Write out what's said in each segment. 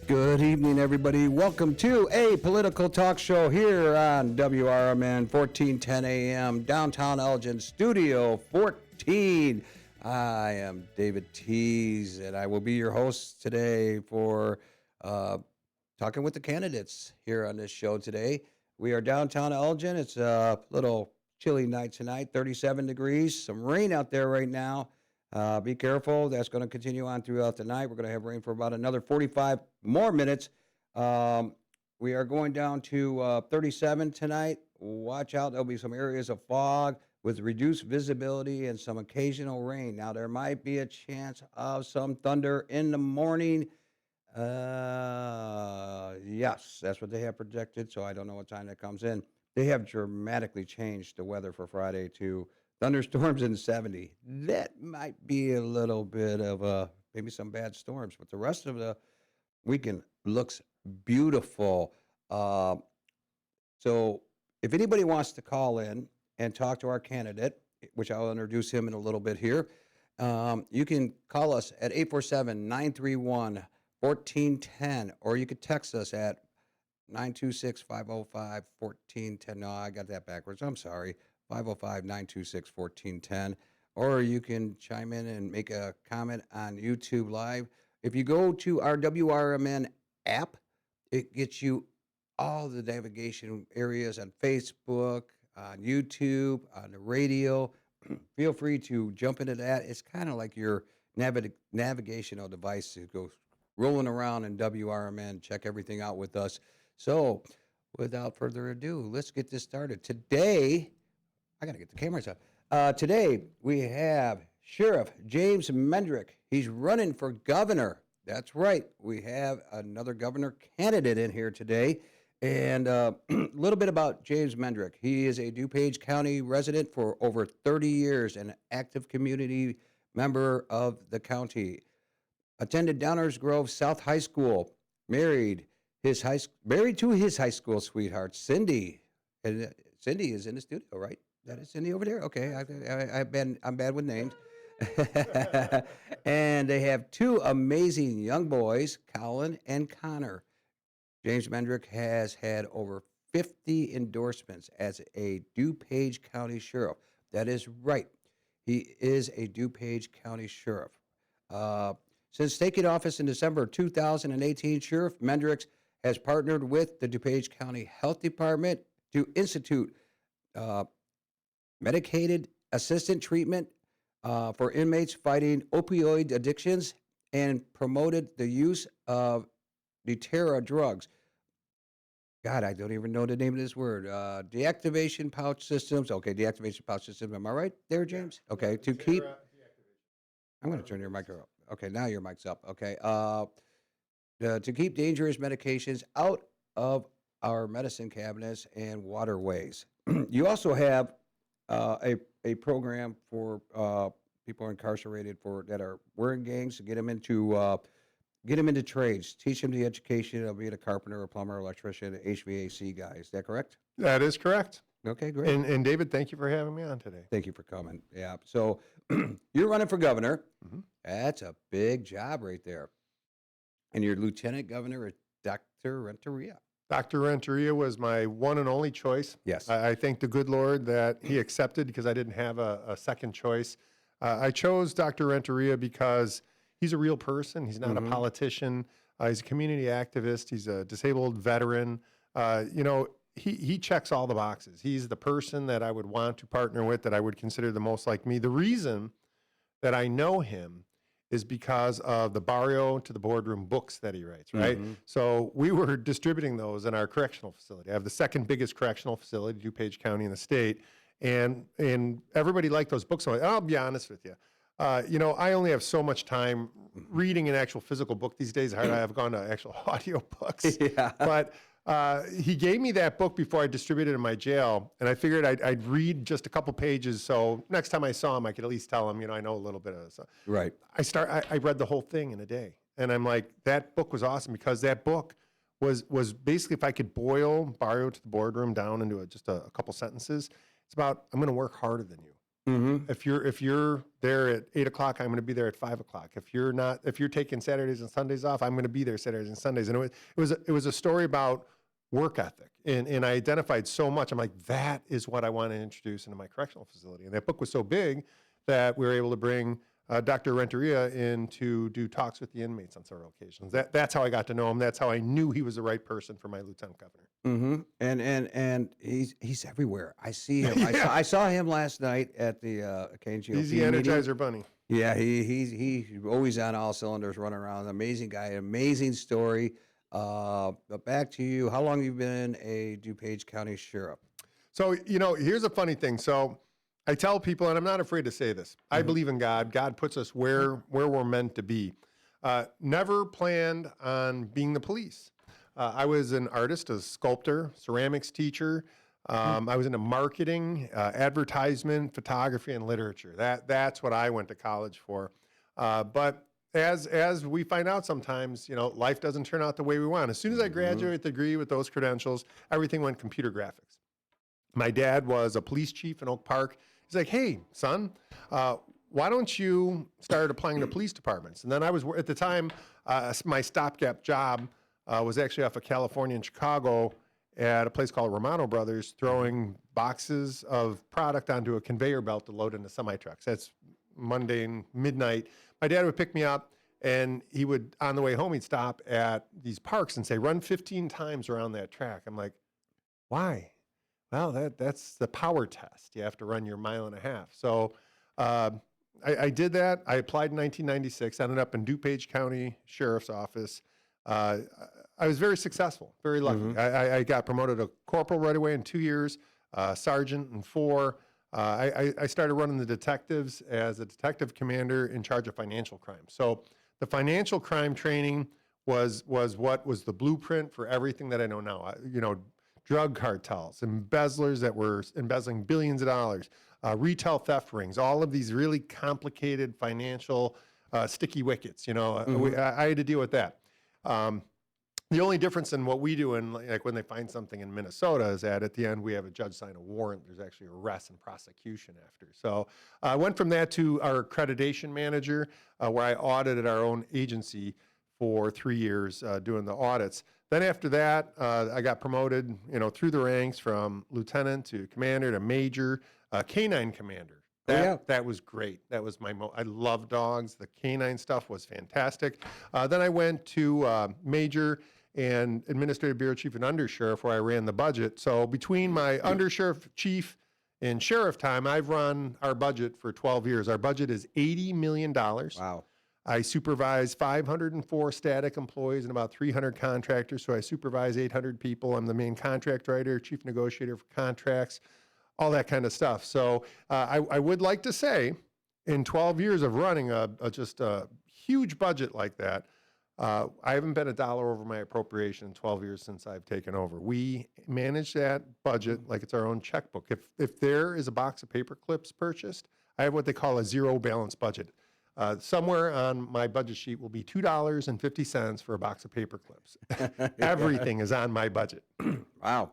Good evening, everybody. Welcome to a political talk show here on WRMN 1410 AM, downtown Elgin, Studio 14. I am David Tees, and I will be your host today for talking with the candidates here on this show today. We are downtown Elgin. It's a little chilly night tonight, 37 degrees, some rain out there right now. Be careful. That's going to continue on throughout the night. We're going to have rain for about another 45 more minutes. We are going down to 37 tonight. Watch out. There'll be some areas of fog with reduced visibility and some occasional rain. Now, there might be a chance of some thunder in the morning. Yes, that's what they have projected, so I don't know what time that comes in. They have dramatically changed the weather for Friday to thunderstorms in the 70. That might be a little bit of maybe some bad storms, but the rest of the weekend looks beautiful. So if anybody wants to call in and talk to our candidate, which I'll introduce him in a little bit here, you can call us at 847-931-1410, or you could text us at 926-505-1410. No, I got that backwards. I'm sorry. 505-926-1410, or you can chime in and make a comment on YouTube Live. If you go to our WRMN app, it gets you all the navigation areas on Facebook, on YouTube, on the radio. Feel free to jump into that. It's kind of like your navigational device to go rolling around in WRMN, check everything out with us. So without further ado, let's get this started. Today, I got to get the cameras up. Today, we have Sheriff James Mendrick. He's running for governor. That's right. We have another governor candidate in here today. And a little bit about James Mendrick. He is a DuPage County resident for over 30 years and an active community member of the county. Attended Downers Grove South High School. Married to his high school sweetheart, Cindy. And Cindy is in the studio, right? That is Cindy over there? Okay, I'm bad with names. And they have two amazing young boys, Colin and Connor. James Mendrick has had over 50 endorsements as a DuPage County Sheriff. That is right. He is a DuPage County Sheriff. Since taking office in December 2018, Sheriff Mendrick has partnered with the DuPage County Health Department to institute medicated assistant treatment for inmates fighting opioid addictions and promoted the use of Deterra drugs. God, I don't even know the name of this word. Deactivation pouch systems. Okay, deactivation pouch systems. Am I right there, James? Okay, to keep. I'm going to turn your mic up. Okay, now your mic's up. Okay, to keep dangerous medications out of our medicine cabinets and waterways. You also have a program for people incarcerated that are wearing gangs to get them into trades, teach them the education of being a carpenter, a plumber, electrician, HVAC guy. Is that correct? That is correct. Okay, great. And David, thank you for having me on today. Thank you for coming. Yeah. So you're running for governor. Mm-hmm. That's a big job right there. And your lieutenant governor is Dr. Renteria. Dr. Renteria was my one and only choice. Yes. I thank the good Lord that he accepted because I didn't have a second choice. I chose Dr. Renteria because he's a real person. He's not a politician. He's a community activist. He's a disabled veteran. He checks all the boxes. He's the person that I would want to partner with, that I would consider the most like me. The reason that I know him is because of the Barrio to the Boardroom books that he writes, right? Mm-hmm. So we were distributing those in our correctional facility. I have the second biggest correctional facility, DuPage County in the state, and everybody liked those books. So I'll be honest with you. I only have so much time reading an actual physical book these days. I've gone to actual audio books. Yeah. But he gave me that book before I distributed it in my jail, and I figured I'd read just a couple pages, so next time I saw him, I could at least tell him, I know a little bit of this. Right. I read the whole thing in a day, and I'm like, that book was awesome because that book was basically, if I could boil Barrio to the Boardroom down into just a couple sentences, it's about, I'm going to work harder than you. Mm-hmm. If you're there at 8 o'clock, I'm going to be there at 5 o'clock. If you're taking Saturdays and Sundays off, I'm going to be there Saturdays and Sundays. And it was a story about work ethic, and I identified so much. I'm like, that is what I want to introduce into my correctional facility. And that book was so big that we were able to bring Dr. Renteria in to do talks with the inmates on several occasions. That's how I got to know him. That's how I knew he was the right person for my lieutenant governor. Mm-hmm. And he's everywhere. I see him. Yeah. I saw him last night at the KGOP He's the meeting. Energizer Bunny. Yeah, he's always on all cylinders, running around. Amazing guy, amazing story. But back to you. How long have you been a DuPage County sheriff? So, here's a funny thing. So I tell people, and I'm not afraid to say this, I believe in God. God puts us where we're meant to be. Never planned on being the police. I was an artist, a sculptor, ceramics teacher. I was into marketing, advertisement, photography, and literature. That's what I went to college for. But as we find out sometimes, life doesn't turn out the way we want. As soon as I graduated with the degree with those credentials, everything went computer graphics. My dad was a police chief in Oak Park. He's like, hey, son, why don't you start applying to police departments? And then I was, at the time, my stopgap job was actually off of California and Chicago at a place called Romano Brothers, throwing boxes of product onto a conveyor belt to load into semi-trucks. That's Monday and midnight. My dad would pick me up, and he would, on the way home, he'd stop at these parks and say, run 15 times around that track. I'm like, why? Well, that's the power test. You have to run your mile and a half. So I did that. I applied in 1996, ended up in DuPage County Sheriff's Office. I was very successful, very lucky. I got promoted to corporal right away in 2 years, sergeant in 4. I started running the detectives as a detective commander in charge of financial crime. So the financial crime training was what was the blueprint for everything that I know now. Drug cartels, embezzlers that were embezzling billions of dollars, retail theft rings, all of these really complicated financial sticky wickets. I had to deal with that. The only difference in what we do in, like, when they find something in Minnesota is that at the end we have a judge sign a warrant. There's actually arrest and prosecution after. So I went from that to our accreditation manager, where I audited our own agency for 3 years doing the audits. Then after that, I got promoted, through the ranks from lieutenant to commander to major, canine commander. That was great. That was I love dogs. The canine stuff was fantastic. Then I went to major and administrative bureau chief and undersheriff, where I ran the budget. So between my undersheriff, chief, and sheriff time, I've run our budget for 12 years. Our budget is $80 million. Wow. I supervise 504 static employees and about 300 contractors. So I supervise 800 people. I'm the main contract writer, chief negotiator for contracts, all that kind of stuff. So I would like to say, in 12 years of running just a huge budget like that, I haven't been a dollar over my appropriation in 12 years since I've taken over. We manage that budget like it's our own checkbook. If there is a box of paper clips purchased, I have what they call a zero balance budget. Somewhere on my budget sheet will be $2.50 for a box of paper clips. Everything is on my budget. Wow,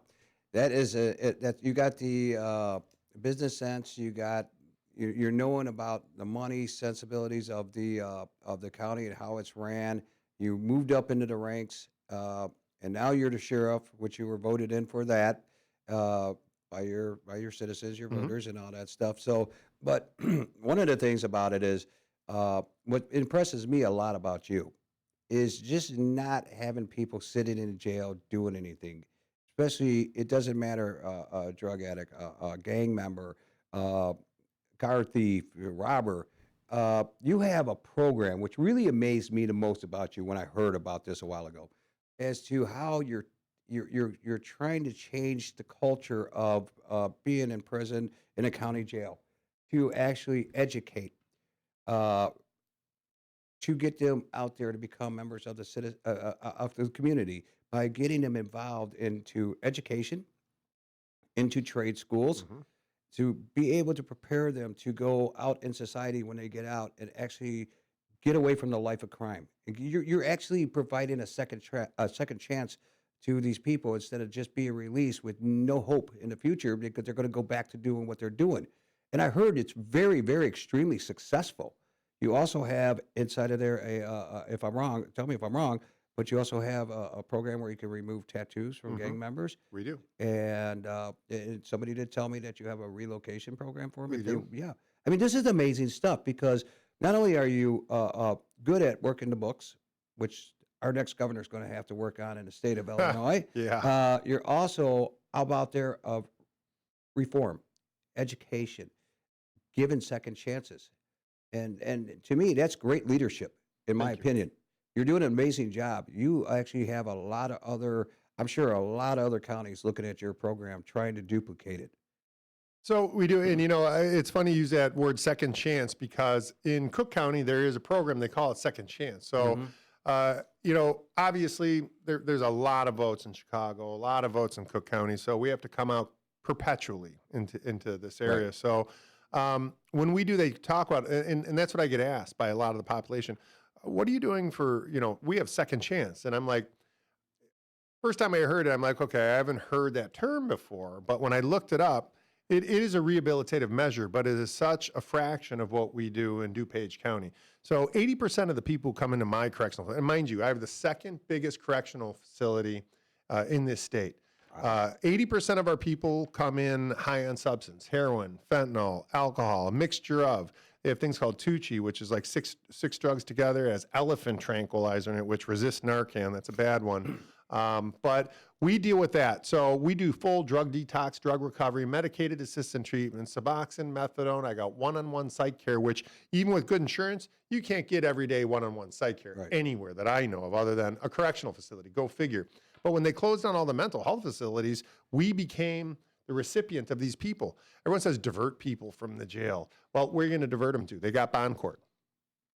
that is that you got the business sense. You're knowing about the money sensibilities of the county and how it's ran. You moved up into the ranks, and now you're the sheriff, which you were voted in for that by your citizens, your voters, and all that stuff. So, but one of the things about it is, what impresses me a lot about you is just not having people sitting in jail doing anything. Especially, it doesn't matter a drug addict, a gang member, car thief, robber. You have a program which really amazed me the most about you when I heard about this a while ago, as to how you're trying to change the culture of being in prison in a county jail to actually educate, to get them out there to become members of of the community by getting them involved into education, into trade schools, to be able to prepare them to go out in society when they get out and actually get away from the life of crime. You're actually providing a second chance to these people instead of just being released with no hope in the future, because they're going to go back to doing what they're doing. and I heard it's very, very extremely successful. You also have inside of there if I'm wrong, tell me if I'm wrong, but you also have a program where you can remove tattoos from Hmm. gang members. We do. And somebody did tell me that you have a relocation program for them. We If they, do. yeah, I mean, this is amazing stuff because not only are you good at working the books, which our next governor is going to have to work on in the state of Illinois, Yeah. you're also out there of reform, education, giving second chances, and to me, that's great leadership, in my Thank you. opinion. You're doing an amazing job. You actually have I'm sure a lot of other counties looking at your program trying to duplicate it. So we do, and it's funny you use that word second chance because in Cook County there is a program they call it Second Chance. So, Hmm. obviously there's a lot of votes in Chicago, a lot of votes in Cook County, so we have to come out perpetually into this Right. area. So when we do, they talk about, and that's what I get asked by a lot of the population. What are you doing for? We have Second Chance, and I'm like, first time I heard it, I'm like, okay, I haven't heard that term before. But when I looked it up, it is a rehabilitative measure, but it is such a fraction of what we do in DuPage County. So 80% of the people who come into my correctional, and mind you, I have the second biggest correctional facility in this state. Wow. 80% of our people come in high on substance, heroin, fentanyl, alcohol, a mixture of. They have things called Tucci, which is like six drugs together, as elephant tranquilizer in it, which resists Narcan. That's a bad one. But we deal with that. So we do full drug detox, drug recovery, medicated assisted treatment, Suboxone, methadone. I got one-on-one psych care, which even with good insurance, you can't get everyday one-on-one psych care Right. anywhere that I know of other than a correctional facility. Go figure. But when they closed down all the mental health facilities, we became the recipient of these people. Everyone says divert people from the jail. Well, where are you going to divert them to? They got bond court.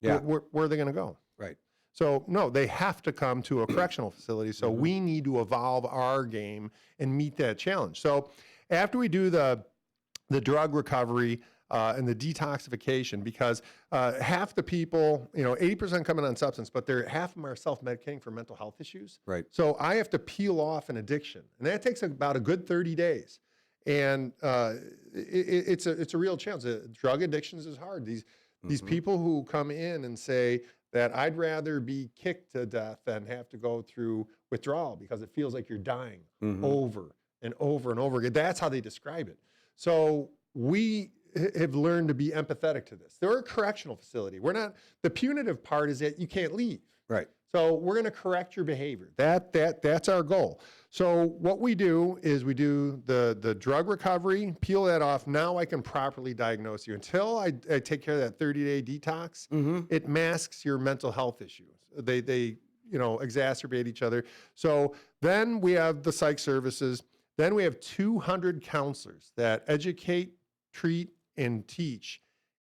Yeah. Where are they going to go? Right. So no, they have to come to a correctional facility. So we need to evolve our game and meet that challenge. So after we do the drug recovery and the detoxification, because half the people, 80% coming on substance, but half of them are self-medicating for mental health issues. Right. So I have to peel off an addiction, and that takes about a good 30 days. And it's a real challenge. Drug addictions is hard. These people who come in and say that I'd rather be kicked to death than have to go through withdrawal because it feels like you're dying over and over and over again. That's how they describe it. So we have learned to be empathetic to this. They're a correctional facility. The punitive part is that you can't leave. Right. So we're going to correct your behavior. That's our goal. So what we do is we do the drug recovery, peel that off. Now I can properly diagnose you. Until I take care of that 30-day detox, it masks your mental health issues. They exacerbate each other. So then we have the psych services. Then we have 200 counselors that educate, treat, and teach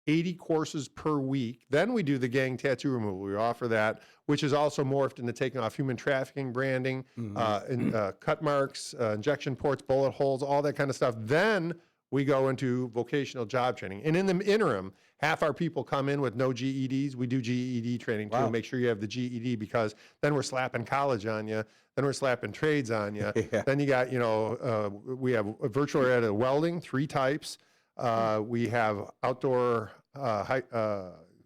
80 courses per week. Then we do the gang tattoo removal. We offer that, which is also morphed into taking off human trafficking, branding, cut marks, injection ports, bullet holes, all that kind of stuff. Then we go into vocational job training. And in the interim, half our people come in with no GEDs. We do GED training too, Wow. make sure you have the GED, because then we're slapping college on you. Then we're slapping trades on you. Yeah. Then you got, we have virtual reality welding, 3 types. We have outdoor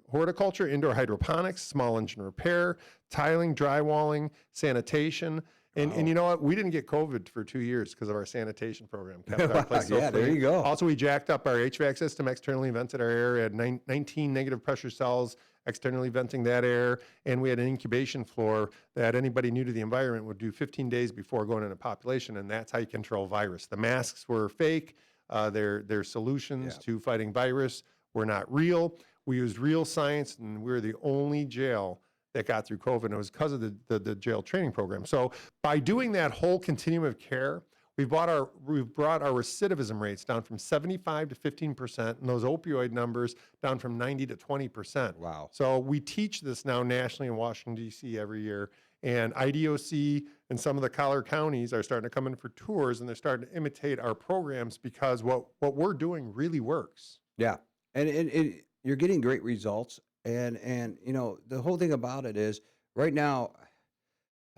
horticulture, indoor hydroponics, small engine repair, tiling, drywalling, sanitation. And you know what? We didn't get COVID for 2 years because of our sanitation program. Kept our place so Yeah, there clean. you go. Also, we jacked up our HVAC system, externally vented our air, had 19 negative pressure cells, externally venting that air. And we had an incubation floor that anybody new to the environment would do 15 days before going into population. And that's how you control virus. The masks were fake. They're solutions to fighting virus. We're not real. We used real science, and we're the only jail that got through COVID, and it was because of the jail training program. So by doing that whole continuum of care, we've brought our recidivism rates down from 75 to 15%, and those opioid numbers down from 90 to 20%. Wow. So we teach this now nationally in Washington, D.C. every year, and IDOC and some of the collar counties are starting to come in for tours, and they're starting to imitate our programs because what we're doing really works. Yeah, and you're getting great results, and the whole thing about it is right now,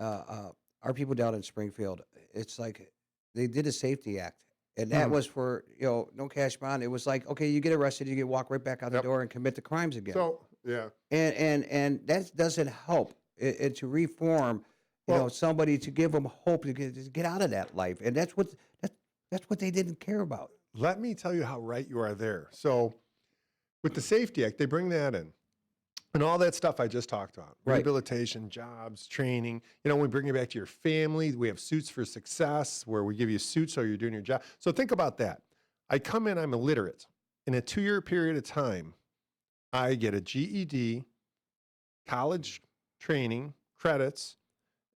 our people down in Springfield, it's like they did a safety act, And that Hmm. was for, no cash bond. It was like, okay, you get arrested, you get walk right back out the Yep. door and commit the crimes again. So yeah. And that doesn't help it to reform, Well, somebody to give them hope to get out of that life. And that's that's what they didn't care about. let me tell you how right you are there. So with the Safety Act, they bring that in. And all that stuff I just talked about, Right. rehabilitation, jobs, training. We bring you back to your family. We have Suits for Success, where we give you suits so you're doing your job. So think about that. I come in, I'm illiterate. In a 2-year period of time, I get a GED, college training, credits,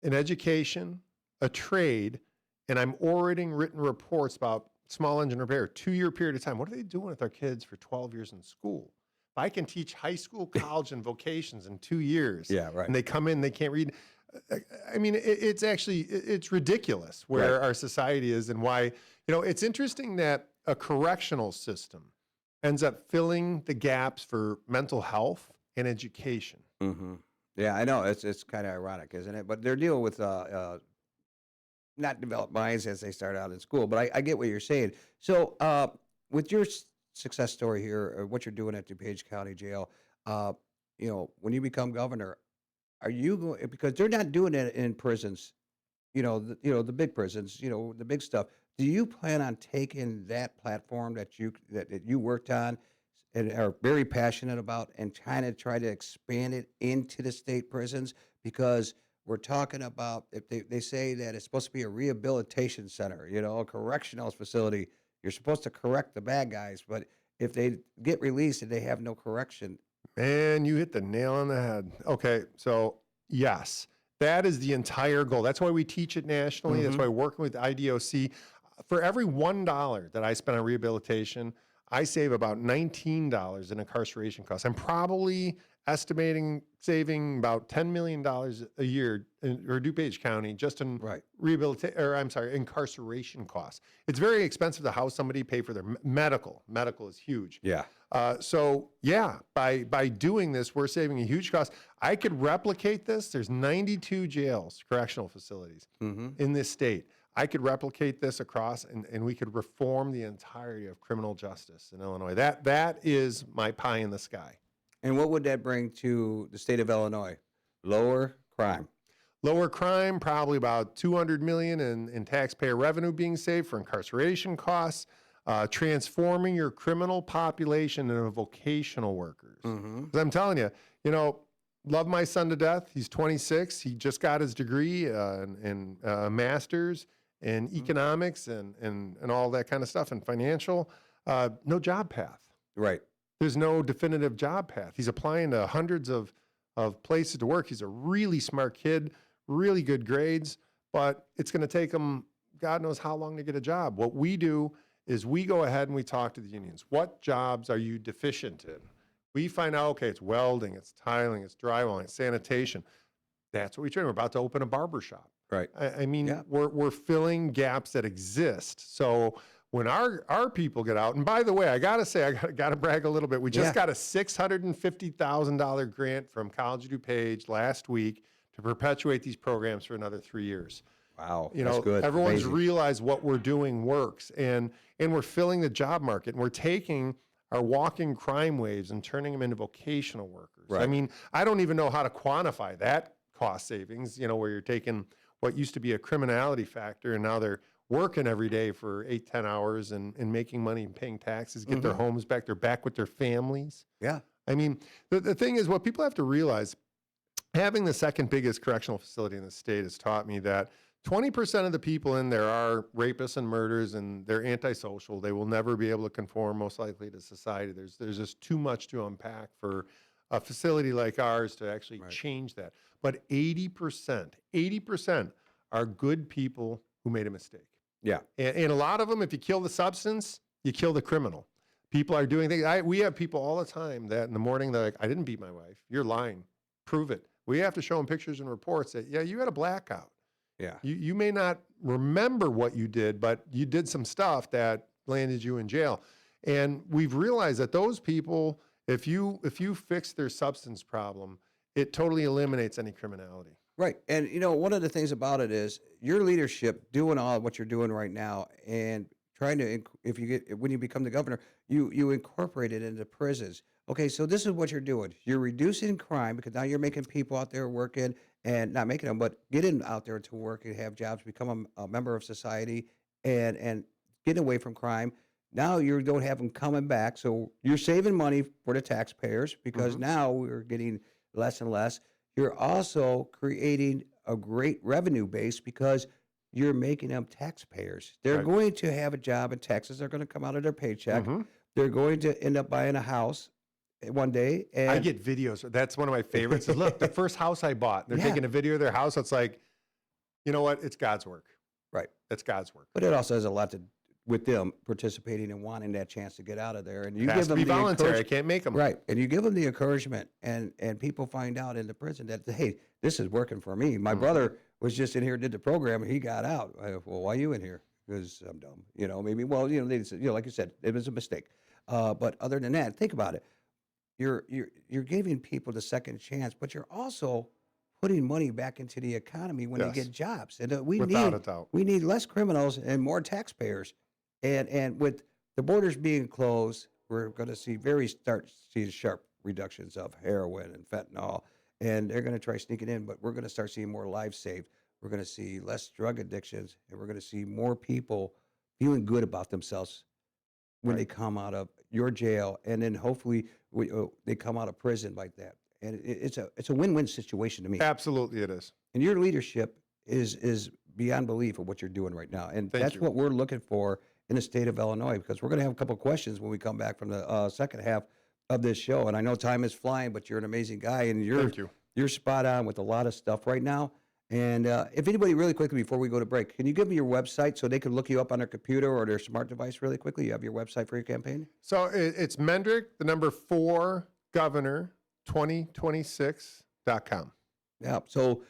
an education, a trade, and I'm orating written reports about small engine repair. 2-year period of time. What are they doing with our kids for 12 years in school? If I can teach high school, college, and vocations in 2 years, Yeah, right. and they come in, they can't read. I mean, it's ridiculous where Right. our society is and why. It's interesting that a correctional system ends up filling the gaps for mental health and education. Hmm. Yeah, I know. It's kind of ironic, isn't it? But they're dealing with not developed minds as they start out in school. But I get what you're saying. So, with your success story here, or what you're doing at DuPage County Jail, uh, when you become governor, are you going, because they're not doing it in prisons, the big prisons, the big stuff. Do you plan on taking that platform that you worked on and are very passionate about and try to expand it into the state prisons? Because we're talking about, if they say that it's supposed to be a rehabilitation center, a correctional facility. You're supposed to correct the bad guys, but if they get released and they have no correction. Man, you hit the nail on the head. Okay, so yes, that is the entire goal. That's why we teach it nationally. That's Hmm. why working with IDOC, for every $1 that I spend on rehabilitation, I save about $19 in incarceration costs. I'm probably estimating saving about $10 million a year in or DuPage County just in Right. incarceration costs. It's very expensive to house somebody, pay for their medical. Medical is huge. Yeah. So yeah, by doing this, we're saving a huge cost. I could replicate this. There's 92 jails, correctional facilities Hmm. in this state. I could replicate this across, and we could reform the entirety of criminal justice in Illinois. That is my pie in the sky. And what would that bring to the state of Illinois? Lower crime. Lower crime, probably about 200 million in taxpayer revenue being saved for incarceration costs. Transforming your criminal population into vocational workers. Hmm. 'Cause I'm telling you, love my son to death. He's 26. He just got his degree in master's in economics and all that kind of stuff and financial. No job path. Right. There's no definitive job path. He's applying to hundreds of places to work. He's a really smart kid, really good grades, but it's going to take him God knows how long to get a job. What we do is we go ahead and we talk to the unions. What jobs are you deficient in? We find out, okay, it's welding, it's tiling, it's drywalling, it's sanitation. That's what we train. We're about to open a barber shop. Right. I mean, Yeah. we're filling gaps that exist. So when our people get out, and by the way, I gotta say, I gotta brag a little bit. We just Yeah. got a $650,000 grant from College of DuPage last week to perpetuate these programs for another 3 years. Wow. That's good. Everyone's Amazing. realized what we're doing works, and we're filling the job market, and we're taking our walking crime waves and turning them into vocational workers. I Right. mean, I don't even know how to quantify that cost savings, where you're taking what used to be a criminality factor, and now they're working every day for 8, 10 hours and making money and paying taxes, get their homes back. They're back with their families. Yeah. I mean, the thing is, what people have to realize, having the second biggest correctional facility in the state has taught me that 20% of the people in there are rapists and murderers, and they're antisocial. They will never be able to conform, most likely, to society. There's just too much to unpack for a facility like ours to actually Right. change that. But 80% are good people who made a mistake. Yeah. And a lot of them, if you kill the substance, you kill the criminal. People are doing things. We have people all the time that in the morning, they're like, I didn't beat my wife. You're lying. Prove it. We have to show them pictures and reports that, yeah, you had a blackout. Yeah. You may not remember what you did, but you did some stuff that landed you in jail. And we've realized that those people, if you fix their substance problem, it totally eliminates any criminality. Right. And one of the things about it is your leadership doing all what you're doing right now and trying to if you get when you become the governor, you incorporate it into prisons. Okay, so this is what you're doing. You're reducing crime because now you're making people out there working and not making them, but getting out there to work and have jobs, become a member of society, and getting away from crime. Now you don't have them coming back, so you're saving money for the taxpayers because Hmm. now we're getting less and less. You're also creating a great revenue base because you're making them taxpayers. They're Right. going to have a job in Texas. They're going to come out of their paycheck. Hmm. They're going to end up buying a house one day, I and get videos. That's one of my favorites. Is look, the first house I bought. They're yeah, taking a video of their house. It's like, you know what? It's God's work. right. It's God's work. But it also has a lot to with them participating and wanting that chance to get out of there, and you It give has to them be the voluntary. I encouragement. can't make them. Right, and you give them the encouragement, and people find out in the prison that hey, this is working for me. My brother was just in here, did the program, and he got out. Well, why are you in here? Because I'm dumb. Maybe. Well, they said, like you said, it was a mistake. But other than that, think about it. You're giving people the second chance, but you're also putting money back into the economy when they Yes, get jobs. And without a doubt. we need less criminals and more taxpayers. And with the borders being closed, we're going to start seeing sharp reductions of heroin and fentanyl, and they're going to try sneaking in. But we're going to start seeing more lives saved. We're going to see less drug addictions, and we're going to see more people feeling good about themselves when they Right. come out of your jail, and then hopefully they come out of prison like that. And it's a win-win situation to me. Absolutely, it is. And your leadership is beyond belief of what you're doing right now, and Thank that's you. what we're looking for in the state of Illinois. Because we're going to have a couple of questions when we come back from the second half of this show. And I know time is flying, but you're an amazing guy, and Thank you. you're spot on with a lot of stuff right now. And if anybody, really quickly before we go to break, can you give me your website so they can look you up on their computer or their smart device really quickly? You have your website for your campaign? So it's Mendrick, the number 4, governor, 2026.com. Yeah. So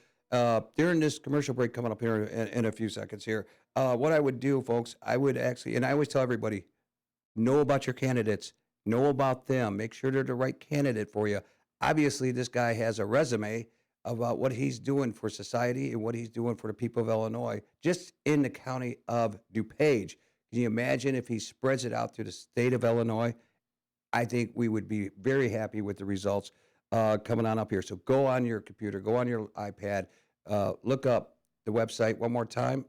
during this commercial break coming up here in a few seconds here, what I would do, folks, I would actually, and I always tell everybody, know about your candidates, know about them, make sure they're the right candidate for you. Obviously, this guy has a resume about what he's doing for society and what he's doing for the people of Illinois, just in the county of DuPage. Can you imagine if he spreads it out through the state of Illinois? I think we would be very happy with the results coming on up here. So go on your computer, go on your iPad, look up the website one more time.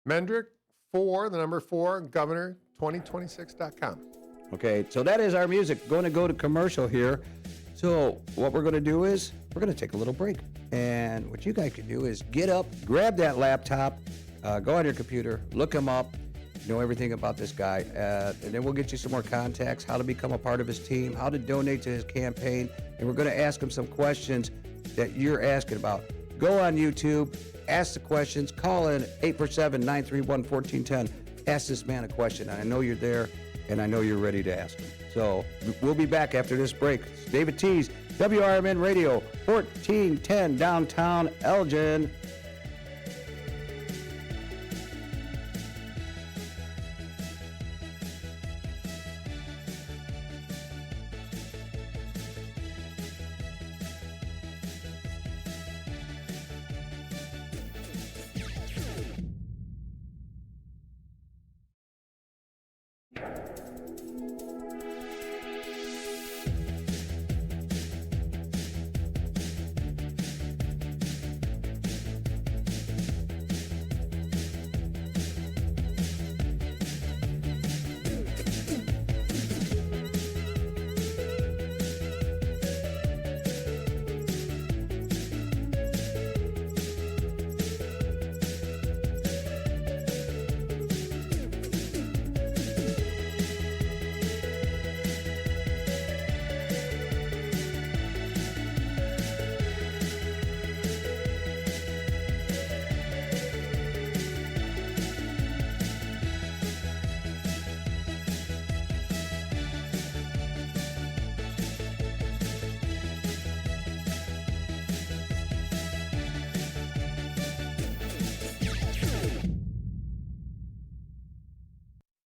Mendrick, 4, the number 4, governor, 2026.com. Okay, so that is our music. Going to go to commercial here. So what we're going to do is we're going to take a little break. And what you guys can do is get up, grab that laptop, go on your computer, look him up, know everything about this guy. And then we'll get you some more contacts, how to become a part of his team, how to donate to his campaign. And we're going to ask him some questions that you're asking about. Go on YouTube, ask the questions, call in 847-931-1410. Ask this man a question. And I know you're there, and I know you're ready to ask him. So we'll be back after this break. It's David Tees, WRMN Radio, 1410 downtown Elgin.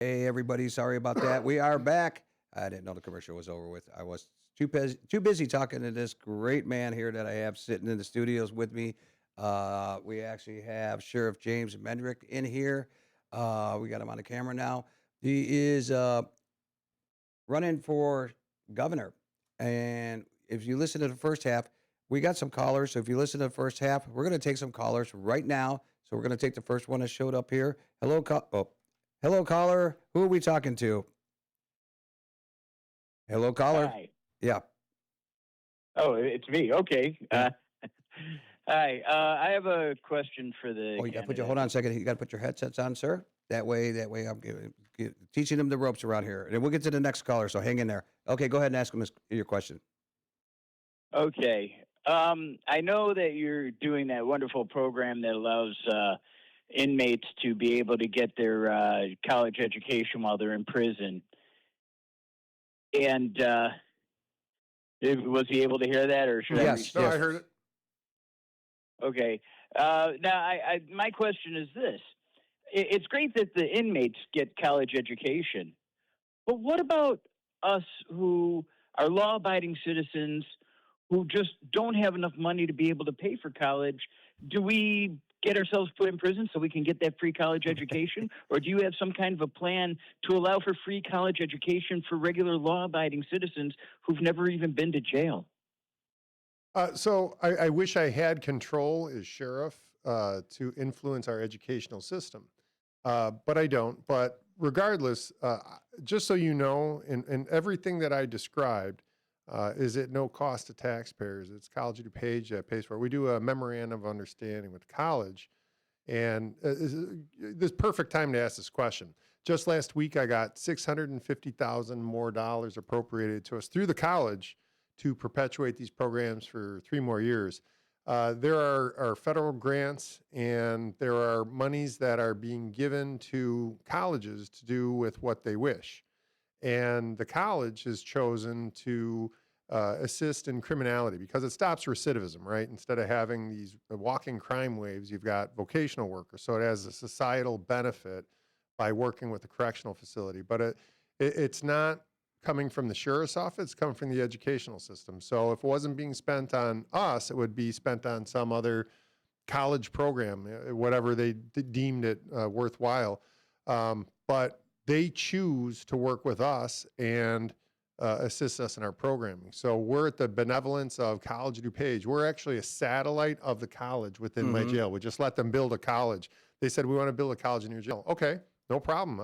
Hey, everybody. Sorry about that. We are back. I didn't know the commercial was over with. I was too busy talking to this great man here that I have sitting in the studios with me. We actually have Sheriff James Mendrick in here. We got him on the camera now. He is running for governor. And if you listen to the first half, we got some callers. So if you listen to the first half, we're going to take some callers right now. So we're going to take the first one that showed up here. Hello, caller. Who are we talking to? Hello, caller. Hi. Yeah. Oh, it's me. Okay. Yeah. Hi. I have a question for the Oh, you got to put your, candidate. hold on a second. You got to put your headsets on, sir. That way I'm teaching them the ropes around here. And we'll get to the next caller. So hang in there. Okay, go ahead and ask him your question. Okay. I know that you're doing that wonderful program that allows inmates to be able to get their college education while they're in prison. And was he able to hear that, or should I? Yes, No, yes. I heard it. Okay. Now, my question is this: it's great that the inmates get college education, but what about us who are law-abiding citizens who just don't have enough money to be able to pay for college? Do we get ourselves put in prison so we can get that free college education? Or do you have some kind of a plan to allow for free college education for regular law-abiding citizens who've never even been to jail? So I wish I had control as sheriff to influence our educational system, but I don't. But regardless, just so you know, in everything that I described is at no cost to taxpayers. It's College DuPage that pays for it. We do a memorandum of understanding with the college, and this perfect time to ask this question. Just last week, I got $650,000 more dollars appropriated to us through the college to perpetuate these programs for 3 more years. There are federal grants and there are monies that are being given to colleges to do with what they wish. And the college has chosen to assist in criminality because it stops recidivism, right? Instead of having these walking crime waves, you've got vocational workers. So it has a societal benefit by working with the correctional facility. But it's not coming from the sheriff's office, it's coming from the educational system. So if it wasn't being spent on us, it would be spent on some other college program, whatever they deemed it worthwhile. But they choose to work with us and assist us in our programming. So we're at the benevolence of College DuPage. We're actually a satellite of the college within my jail. We just let them build a college. They said, we want to build a college in your jail. Okay, no problem.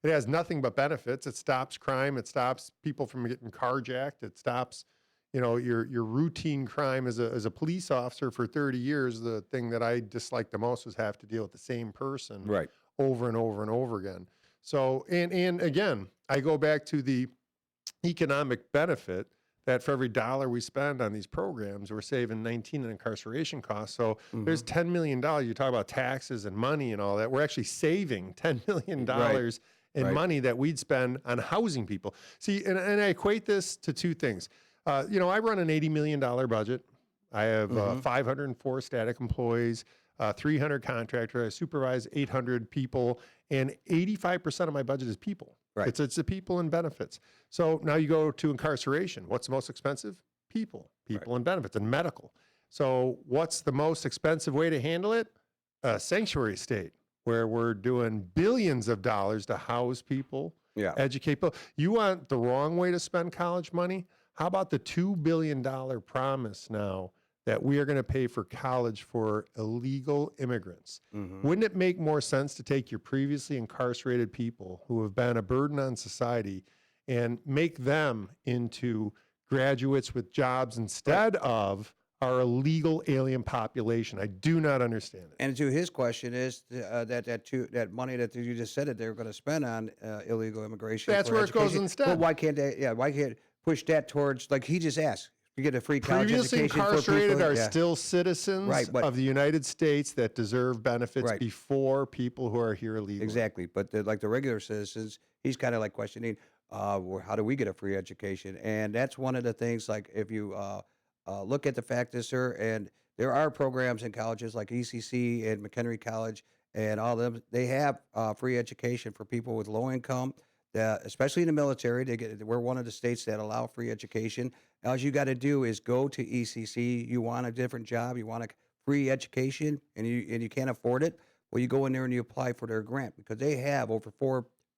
It has nothing but benefits. It stops crime. It stops people from getting carjacked. It stops, your routine crime as a police officer for 30 years. The thing that I disliked the most was have to deal with the same person Right. over and over and over again. So, and again, I go back to the economic benefit that for every dollar we spend on these programs, we're saving 19 in incarceration costs. So there's $10 million. You talk about taxes and money and all that. We're actually saving $10 million in money that we'd spend on housing people. See, and I equate this to 2 things. I run an $80 million budget. I have 504 static employees, 300 contractors. I supervise 800 people, and 85% of my budget is people. Right. It's the people and benefits. So now you go to incarceration. What's the most expensive? People and benefits and medical. So what's the most expensive way to handle it? A sanctuary state where we're doing billions of dollars to house people, educate people. You want the wrong way to spend college money? How about the $2 billion promise now that we are going to pay for college for illegal immigrants? Wouldn't it make more sense to take your previously incarcerated people who have been a burden on society and make them into graduates with jobs instead of our illegal alien population? I do not understand it. And to his question is that money that you just said that they're going to spend on illegal immigration. That's for where it goes education. instead. Well, why can't they? Yeah, why can't push that towards, like he just asked, you get a free college Previously education for incarcerated people. are still citizens of the United States that deserve benefits before people who are here illegally. Exactly. But like the regular citizens, he's kind of like questioning, well, how do we get a free education? And that's one of the things, like if you look at the fact is, sir, and there are programs in colleges like ECC and McHenry College and all of them, they have free education for people with low income, especially in the military. We're one of the states that allow free education. All you got to do is go to ECC. You want a different job, you want a free education, and you can't afford it. Well, you go in there and you apply for their grant because they have over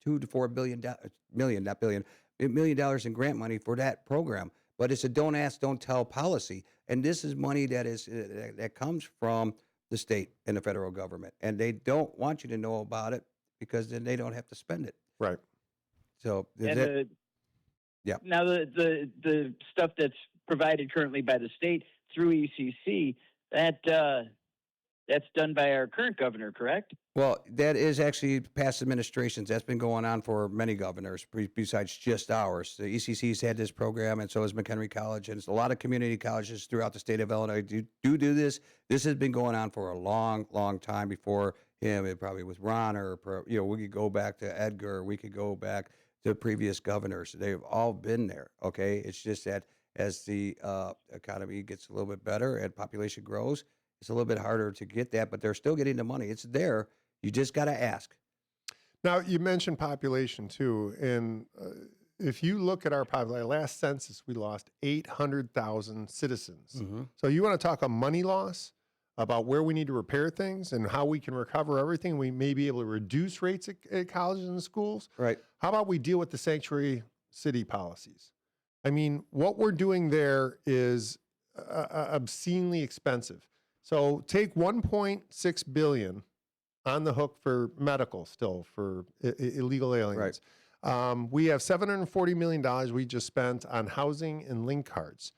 2 to 4 million, not billion, $1 million in grant money for that program. But it's a don't ask, don't tell policy, and this is money that comes from the state and the federal government, and they don't want you to know about it because then they don't have to spend it. Right. So And yeah. now the stuff that's provided currently by the state through ECC, that's done by our current governor, correct? Well, that is actually past administrations. That's been going on for many governors besides just ours. The ECC's had this program, and so has McHenry College, and it's a lot of community colleges throughout the state of Illinois do this. This has been going on for a long, long time before him. It probably was Ron, or we could go back to Edgar. We could go back to previous governors. They've all been there. Okay, it's just that as the economy gets a little bit better and population grows, it's a little bit harder to get that, but they're still getting the money. It's there. You just got to ask. Now, you mentioned population too. And if you look at our population, last census, we lost 800,000 citizens. Mm-hmm. So you want to talk a money loss about where we need to repair things and how we can recover everything? We may be able to reduce rates at colleges and schools. Right. How about we deal with the sanctuary city policies? I mean, what we're doing there is obscenely expensive. So take 1.6 billion on the hook for medical still for illegal aliens. Right. We have $740 million we just spent on housing and link cards.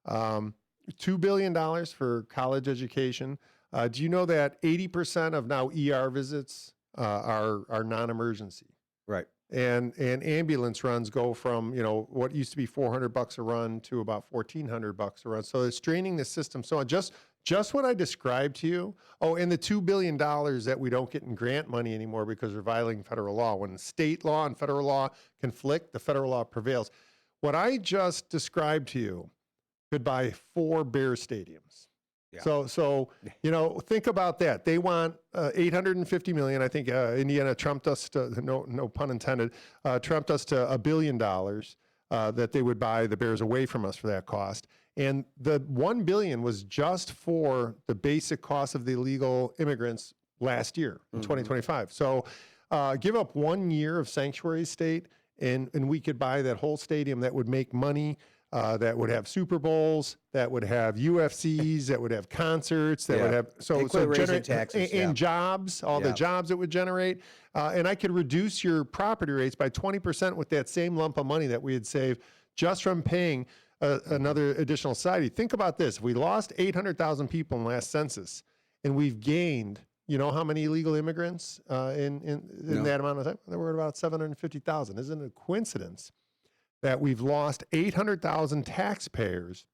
$2 billion for college education. Do you know that 80% of now ER visits are non-emergency? Right. And ambulance runs go from, what used to be $400 a run to about $1,400 a run. So it's straining the system. So just what I described to you. Oh, and the $2 billion that we don't get in grant money anymore because we're violating federal law. When state law and federal law conflict, the federal law prevails. What I just described to you could buy 4 Bear stadiums. Yeah. So think about that. They want $850 million. I think Indiana trumped us to, no pun intended, trumped us to $1 billion that they would buy the Bears away from us for that cost. And the $1 billion was just for the basic cost of the illegal immigrants last year in 2025. So give up 1 year of sanctuary state, and we could buy that whole stadium that would make money. That would have Super Bowls, that would have UFCs, that would have concerts, that would have raising taxes, and jobs, all the jobs it would generate, and I could reduce your property rates by 20% with that same lump of money that we had saved just from paying another additional society. Think about this: if we lost 800,000 people in the last census, and we've gained, how many illegal immigrants in that amount of time? There were about 750,000. Isn't it a coincidence that we've lost 800,000 taxpayers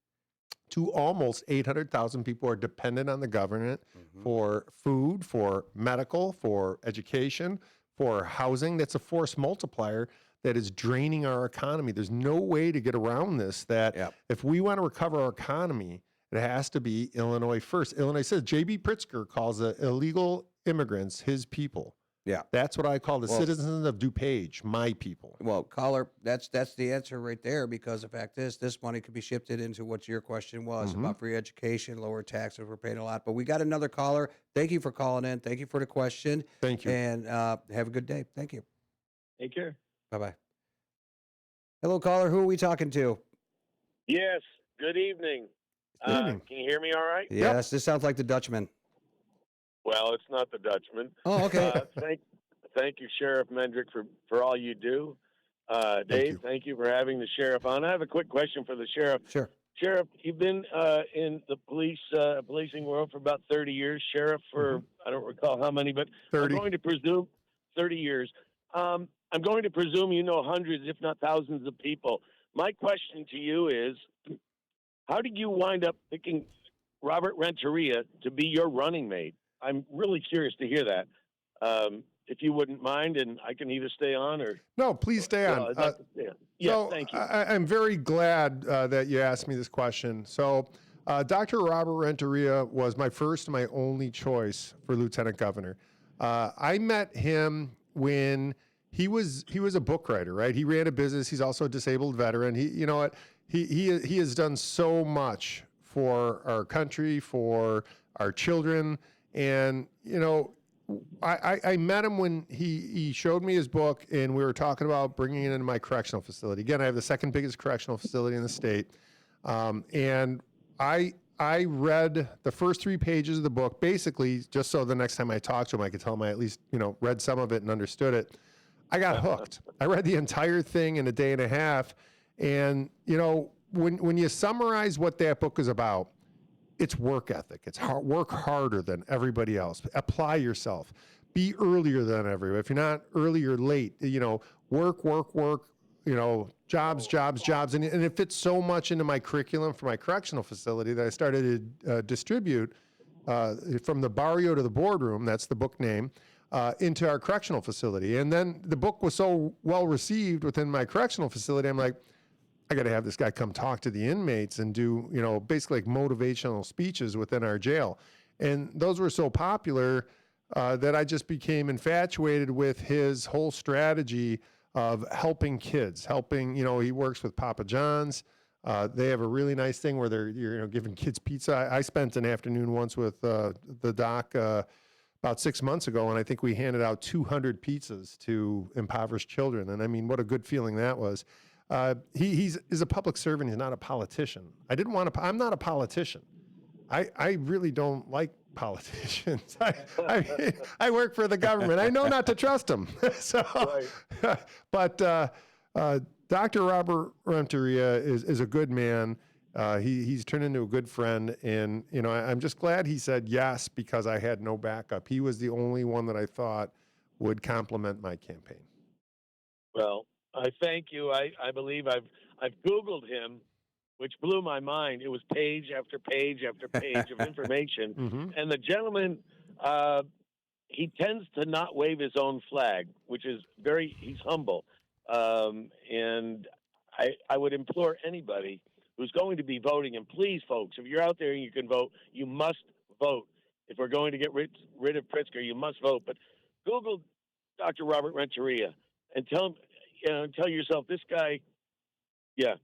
to almost 800,000 people who are dependent on the government for food, for medical, for education, for housing? That's a force multiplier that is draining our economy. There's no way to get around this, that if we want to recover our economy, it has to be Illinois first. Illinois says, J.B. Pritzker calls the illegal immigrants his people. Yeah. That's what I call the citizens of DuPage, my people. Well, caller, that's the answer right there, because the fact is this money could be shifted into what your question was about free education, lower taxes. We're paying a lot. But we got another caller. Thank you for calling in. Thank you for the question. Thank you. And have a good day. Thank you. Take care. Bye-bye. Hello, caller. Who are we talking to? Yes. Good evening. Good evening. Can you hear me all right? Yes, this sounds like the Dutchman. Well, it's not the Dutchman. Oh, okay. Thank you, Sheriff Mendrick, for all you do. Dave, thank you for having the sheriff on. I have a quick question for the sheriff. Sure. Sheriff, you've been in the policing world for about 30 years. Sheriff for, I don't recall how many, but 30. I'm going to presume 30 years. I'm going to presume you know hundreds, if not thousands of people. My question to you is, how did you wind up picking Robert Renteria to be your running mate? I'm really curious to hear that. If you wouldn't mind, and I can either stay on or... No, please stay on. Thank you. I'm very glad that you asked me this question. So Dr. Robert Renteria was my first and my only choice for lieutenant governor. I met him when he was a book writer, right? He ran a business. He's also a disabled veteran. He has done so much for our country, for our children. And, I met him when he showed me his book, and we were talking about bringing it into my correctional facility. Again, I have the second biggest correctional facility in the state, and I read the first 3 pages of the book, basically just so the next time I talked to him, I could tell him I at least read some of it and understood it. I got hooked. I read the entire thing in a day and a half, and when you summarize what that book is about, it's work ethic. It's work harder than everybody else. Apply yourself. Be earlier than everybody. If you're not early, you're late. Work. Jobs. And it fits so much into my curriculum for my correctional facility that I started to distribute from the barrio to the boardroom. That's the book name. Into our correctional facility. And then the book was so well received within my correctional facility, I'm like, I got to have this guy come talk to the inmates and do, basically like motivational speeches within our jail. And those were so popular that I just became infatuated with his whole strategy of helping kids, he works with Papa John's. They have a really nice thing where you're giving kids pizza. I spent an afternoon once with the doc about 6 months ago, and I think we handed out 200 pizzas to impoverished children. And I mean, what a good feeling that was. He's a public servant. He's not a politician. I'm not a politician. I really don't like politicians. I work for the government. I know not to trust them. But Dr. Robert Renteria is a good man. He's turned into a good friend, and I'm just glad he said yes, because I had no backup. He was the only one that I thought would complement my campaign. Well, I thank you. I believe I've Googled him, which blew my mind. It was page after page after page of information, Mm-hmm. and the gentleman, he tends to not wave his own flag, which is he's humble, and I would implore anybody who's going to be voting, and please, folks, if you're out there and you can vote, you must vote. If we're going to get rid of Pritzker, you must vote. But Google Dr. Robert Renteria and tell yourself, this guy, yeah,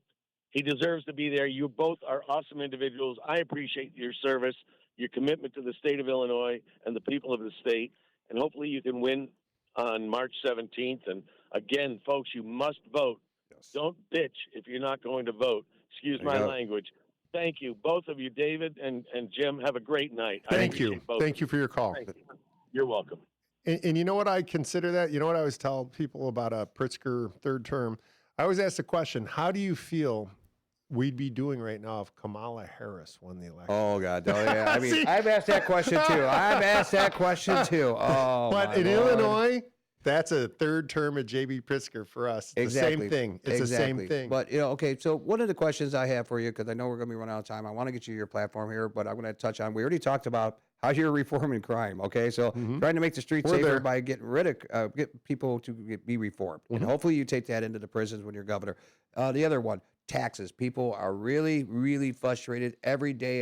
he deserves to be there. You both are awesome individuals. I appreciate your service, your commitment to the state of Illinois and the people of the state, and hopefully you can win on March 17th. And again, folks, you must vote. Yes. Don't bitch if you're not going to vote. Excuse my language. Thank you, both of you, David and Jim. Have a great night. Thank you. Thank you for your call. You're welcome. And you know what I consider that? You know what I always tell people about a Pritzker third term? I always ask the question, how do you feel we'd be doing right now if Kamala Harris won the election? Oh, God. Oh, yeah. I mean, I've asked that question, too. Oh, but in Lord. Illinois, that's a third term of J.B. Pritzker for us. It's the same thing. It's the same thing. But, okay, so one of the questions I have for you, because I know we're going to be running out of time, I want to get you your platform here, but I'm going to touch on, we already talked about how you're reforming crime, okay? So trying to make the streets safer by getting rid of, get people to be reformed. And hopefully you take that into the prisons when you're governor. The other one, taxes. People are really, really frustrated. Every day,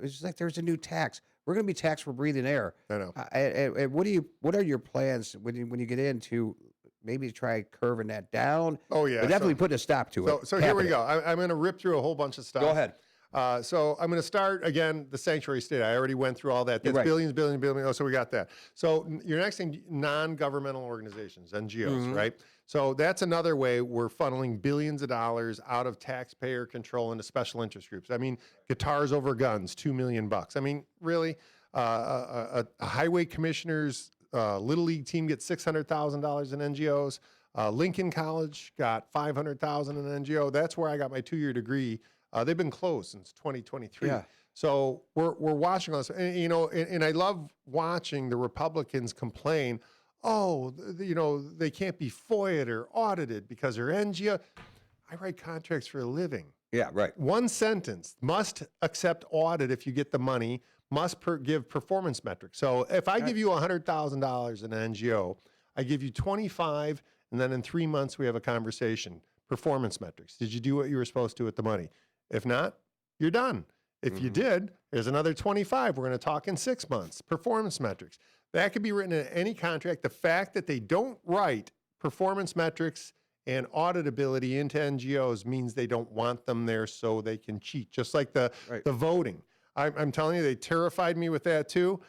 it's just like there's a new tax. We're going to be taxed for breathing air. I know. And what are your plans when you get into maybe try curving that down? Oh, yeah. But definitely put a stop to it. So here we go. I'm going to rip through a whole bunch of stuff. Go ahead. So I'm going to start, again, the sanctuary state. I already went through all that. That's billions. Oh, so we got that. So your next thing, non-governmental organizations, NGOs, right? So that's another way we're funneling billions of dollars out of taxpayer control into special interest groups. I mean, Guitars Over Guns, $2 million. I mean, really, a highway commissioner's Little League team gets $600,000 in NGOs. Lincoln College got $500,000 in NGO. That's where I got my 2-year degree. They've been closed since 2023. Yeah. So we're watching this, and I love watching the Republicans complain, they can't be FOIA'd or audited because they're NGO. I write contracts for a living. Yeah, right. One sentence: must accept audit if you get the money, must give performance metrics. So if I give you $100,000 in an NGO, I give you 25, and then in 3 months we have a conversation. Performance metrics. Did you do what you were supposed to with the money? If not, you're done. If you did, there's another 25. We're going to talk in 6 months. Performance metrics. That could be written in any contract. The fact that they don't write performance metrics and auditability into NGOs means they don't want them there so they can cheat, just like the voting. I'm telling you, they terrified me with that too.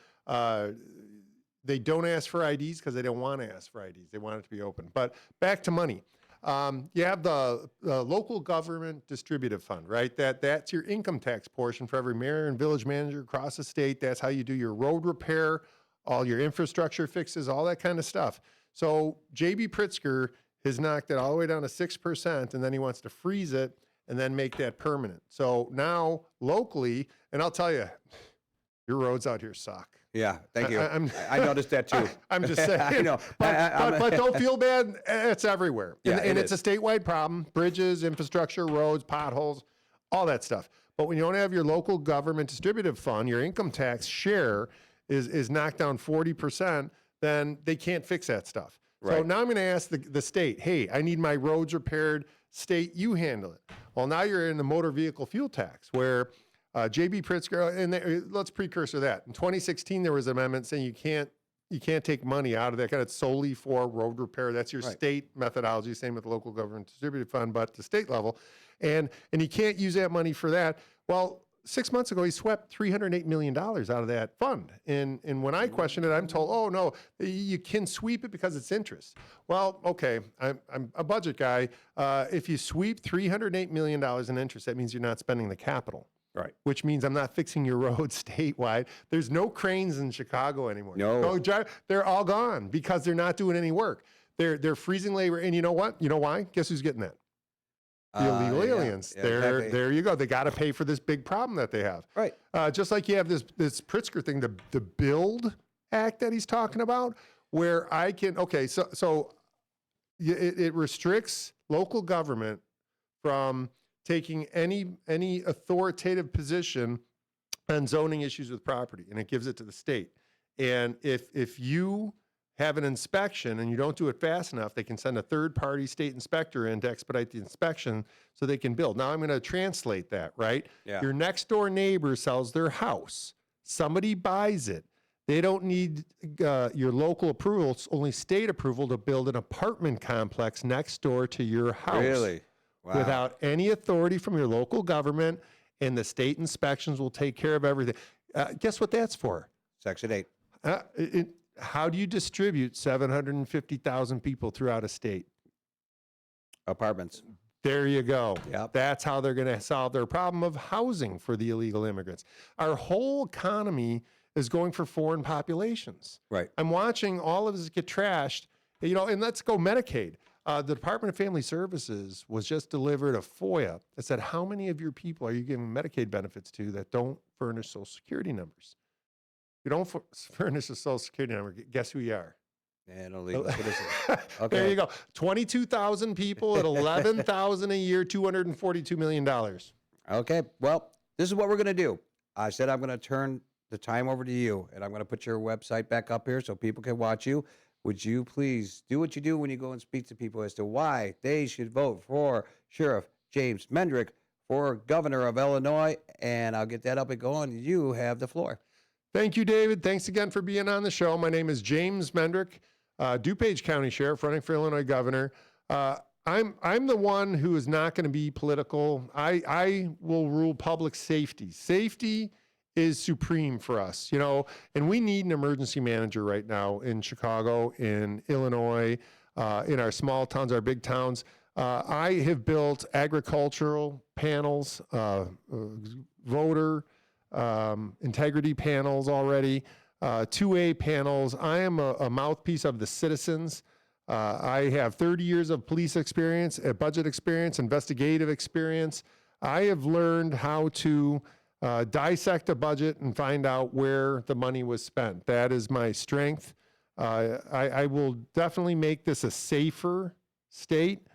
They don't ask for IDs because they don't want to ask for IDs. They want it to be open. But back to money. You have the local government distributive fund, right? That's your income tax portion for every mayor and village manager across the state. That's how you do your road repair, all your infrastructure fixes, all that kind of stuff. So J.B. Pritzker has knocked it all the way down to 6%, and then he wants to freeze it and then make that permanent. So now locally, and I'll tell you, your roads out here suck. Yeah, thank you. I noticed that too. I'm just saying. I know. But don't feel bad. It's everywhere. Yeah, and it it's a is. statewide problem. Bridges, infrastructure, roads, potholes, all that stuff. But when you don't have your local government distributive fund, your income tax share is knocked down 40%, then they can't fix that stuff. So Right. now I'm going to ask the state, hey, I need my roads repaired. State, you handle it. Well, now you're in the motor vehicle fuel tax where J.B. Pritzker, and let's precursor that. In 2016, there was an amendment saying you can't take money out of that. It's solely for road repair. That's your Right. state methodology. Same with the local government distributed fund, but the state level, and you can't use that money for that. Well, 6 months ago, he swept $308 million out of that fund. And when I question it, I'm told, oh, no, you can sweep it because it's interest. Well, okay, I'm a budget guy. If you sweep $308 million in interest, that means you're not spending the capital. Right. Which means I'm not fixing your roads statewide. There's no cranes in Chicago anymore. No. They're all gone because they're not doing any work. They're freezing labor. And you know what? You know why? Guess who's getting that? The illegal Yeah, aliens. yeah, exactly. There you go. They got to pay for this big problem that they have. Right. Just like you have this Pritzker thing, the Build Act that he's talking about, where I can, okay, so it restricts local government from taking any authoritative position on zoning issues with property, and it gives it to the state. And if you have an inspection and you don't do it fast enough, they can send a third-party state inspector in to expedite the inspection so they can build. Now I'm going to translate that, right? Yeah. Your next door neighbor sells their house. Somebody buys it. They don't need your local approval. It's only state approval to build an apartment complex next door to your house. Really? Wow. Without any authority from your local government, and the state inspections will take care of everything. Guess what that's for? Section 8. How do you distribute 750,000 people throughout a state? Apartments. There you go. Yep. That's how they're going to solve their problem of housing for the illegal immigrants. Our whole economy is going for foreign populations. Right. I'm watching all of this get trashed, and let's go Medicaid. The Department of Family Services was just delivered a FOIA that said, how many of your people are you giving Medicaid benefits to that don't furnish Social Security numbers? If you don't furnish a Social Security number, guess who you are? And illegal citizens. Okay. There you go. 22,000 people at 11,000 a year, $242 million. Okay. Well, this is what we're going to do. I said I'm going to turn the time over to you, and I'm going to put your website back up here so people can watch you. Would you please do what you do when you go and speak to people as to why they should vote for Sheriff James Mendrick for governor of Illinois? And I'll get that up and going. You have the floor. Thank you, David. Thanks again for being on the show. My name is James Mendrick, DuPage County Sheriff, running for Illinois governor. I'm the one who is not going to be political. I will rule public safety. Safety is supreme for us, and we need an emergency manager right now in Chicago, in Illinois, in our small towns, our big towns. I have built agricultural panels, voter integrity panels already, 2A panels. I am a mouthpiece of the citizens. I have 30 years of police experience, budget experience, investigative experience. I have learned how to dissect a budget and find out where the money was spent. That is my strength. I will definitely make this a safer state,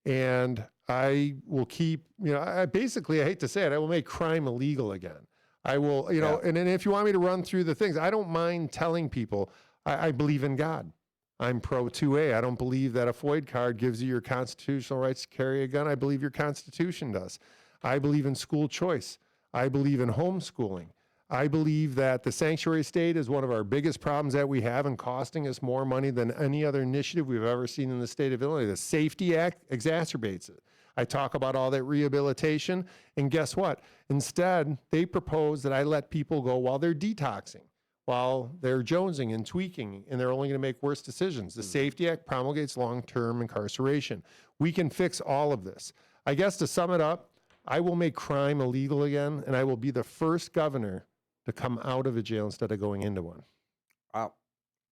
and I will keep, I hate to say it, I will make crime illegal again. I will, and then if you want me to run through the things, I don't mind telling people I believe in God. I'm pro 2A. I don't believe that a FOID card gives you your constitutional rights to carry a gun. I believe your Constitution does. I believe in school choice. I believe in homeschooling. I believe that the sanctuary state is one of our biggest problems that we have and costing us more money than any other initiative we've ever seen in the state of Illinois. The Safety Act exacerbates it. I talk about all that rehabilitation, and guess what? Instead, they propose that I let people go while they're detoxing. while they're jonesing and tweaking, and they're only going to make worse decisions. The Safety Act promulgates long-term incarceration. We can fix all of this. I guess to sum it up, I will make crime illegal again, and I will be the first governor to come out of a jail instead of going into one. Wow.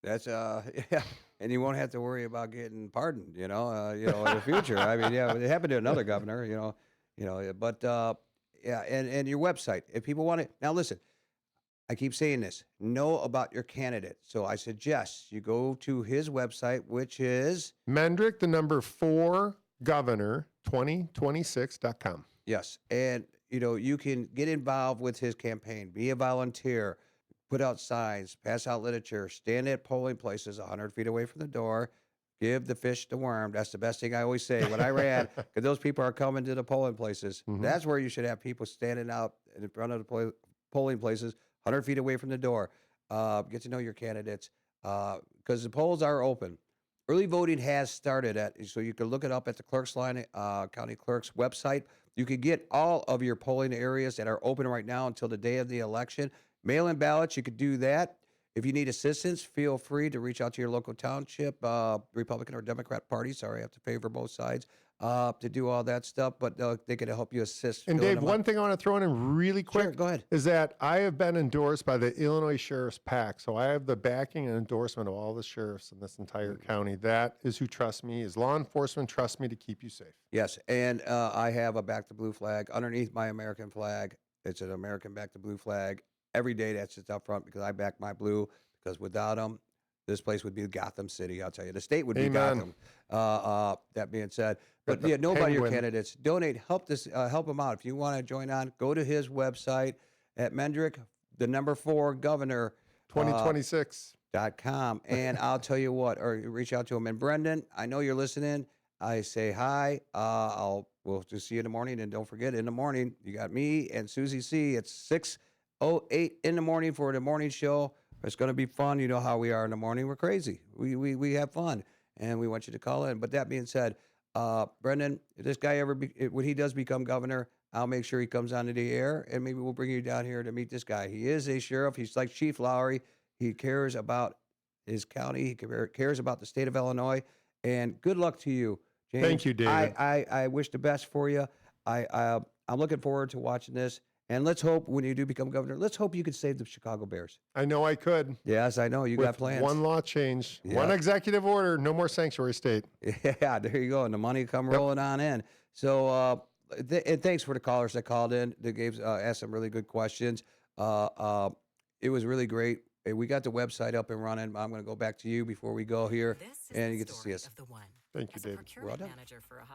That's yeah, and you won't have to worry about getting pardoned, in the future. I mean, yeah, it happened to another governor, but yeah, and your website. If people want to now, listen. I keep saying this. Know about your candidate. So I suggest you go to his website, which is Mendrick, the number 4 governor 2026.com. yes, and you can get involved with his campaign. Be a volunteer. Put out signs, pass out literature, stand at polling places 100 feet away from the door, give the fish the worm. That's the best thing I always say when I ran, because those people are coming to the polling places. That's where you should have people standing out in front of the polling places 100 feet away from the door. Get to know your candidates because the polls are open. Early voting has started so you can look it up at the clerk's line, county clerk's website. You can get all of your polling areas that are open right now until the day of the election. Mail-in ballots, you could do that. If you need assistance, feel free to reach out to your local township, Republican or Democrat party. Sorry, I have to favor both sides to do all that stuff, but they can help you assist. And Dave, one thing I want to throw in really quick Sure, go ahead. is that I have been endorsed by the Illinois Sheriff's PAC. So I have the backing and endorsement of all the sheriffs in this entire county. That is who trusts me, is law enforcement trusts me to keep you safe. Yes, and I have a Back to Blue flag underneath my American flag. It's an American Back to Blue flag. Every day that sits out front because I back my blue, because without them, this place would be Gotham City. I'll tell you, the state would be Amen. Gotham. That being said, but yeah, know about your candidates. Donate, help them out. If you want to join on, go to his website at Mendrick, the number 4 governor 2026. .com, and I'll tell you what, or reach out to him. And Brendan, I know you're listening. I say hi. We'll just see you in the morning, and don't forget, in the morning you got me and Susie C. It's 6:08 in the morning for the morning show. It's going to be fun. You know how we are in the morning. We're crazy. We have fun, and we want you to call in. But that being said, Brendan, if this guy when he does become governor, I'll make sure he comes onto the air, and maybe we'll bring you down here to meet this guy. He is a sheriff. He's like Chief Lowry. He cares about his county. He cares about the state of Illinois. And good luck to you, James. Thank you, David. I wish the best for you. I'm looking forward to watching this. And let's hope when you do become governor, let's hope you can save the Chicago Bears. I know I could. Yes, I know. You got plans. One law change, Yeah. one executive order, no more sanctuary state. Yeah, there you go. And the money come rolling on in. So, and thanks for the callers that called in. That asked some really good questions. It was really great. We got the website up and running. I'm going to go back to you before we go here, and you get to see us. Thank you, David. Well done.